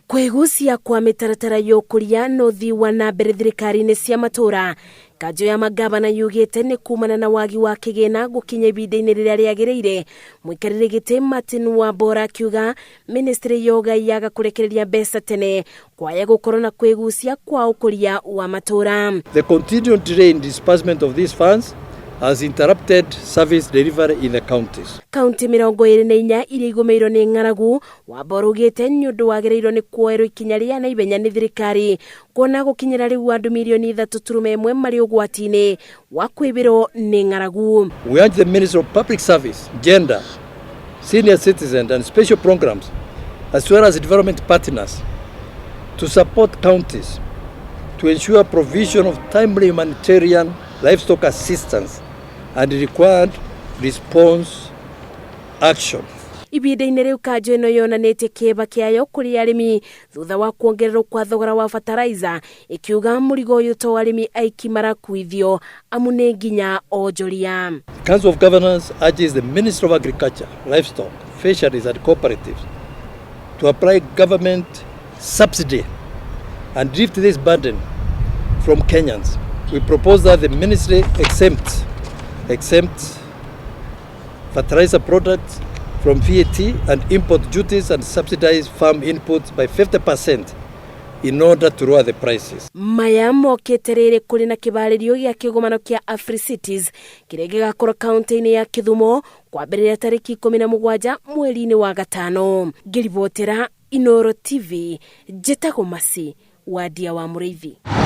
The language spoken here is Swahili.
Kwĩgucia kwa mĩtaratara y'ũkũria n'ũthii wa na mbere thirikari-inĩ cia matũra. Kanjũ ya Mangabana yugĩte nĩ kumana na wagi wa kĩgĩna gũkinya ihinda-inĩ rĩrĩa rĩagĩrĩire. Mũikarĩri gĩtĩ Martin Wambora akiuga ministry yoga yaga kũrekereria mbeca tene kwaya gũkorwo na kwĩgucia kwa ũkũria wa matũra. The continued delay in disbursement of these funds has interrupted service delivery in the counties. County 24 iria igũmĩirwo nĩ ng'aragu. Wambora ugĩte nĩ ũndũ wagĩrĩirwo nĩ kuoerwo ikinya rĩa naihenya nĩ thirikari kuona gũkinyĩra rĩu andũ milioni 3.1 marĩ ũgwati-inĩ wa kwĩbĩrwo nĩ ng'aragu. We urge the Ministry of Public Service, Gender, Senior Citizen and Special Programs, as well as development partners, to support counties to ensure provision of timely humanitarian livestock assistance and required response action. Ibida-inĩ rĩu kanjũ ĩno yonanĩtie kĩeba kĩayo kũrĩ arĩmi thutha wa kuongererwo kwa thogora wa fertilizer, ikiuga mũrigo ũyũ to arĩmi aiki marakuithio amu nĩ nginya onjoria. Council of Governors urges the Ministry of Agriculture, Livestock, Fisheries and Cooperatives to apply government subsidy and lift this burden from Kenyans. We propose that the ministry exempt fertilizer products from VAT and import duties and subsidize farm inputs by 50% in order to lower the prices. Maya mokĩte rĩrĩ kũrĩ na kĩbarĩrio gĩa kĩgomano kĩa Afri-Cities kĩrĩa gĩgakorwo kaunti-inĩ ya Kisumu kwambĩrĩria tarĩki 17 mweri-inĩ wa gatano. Ngĩribotera Inooro TV, njĩtagwo Masi wa Dia wa Mũrĩithi.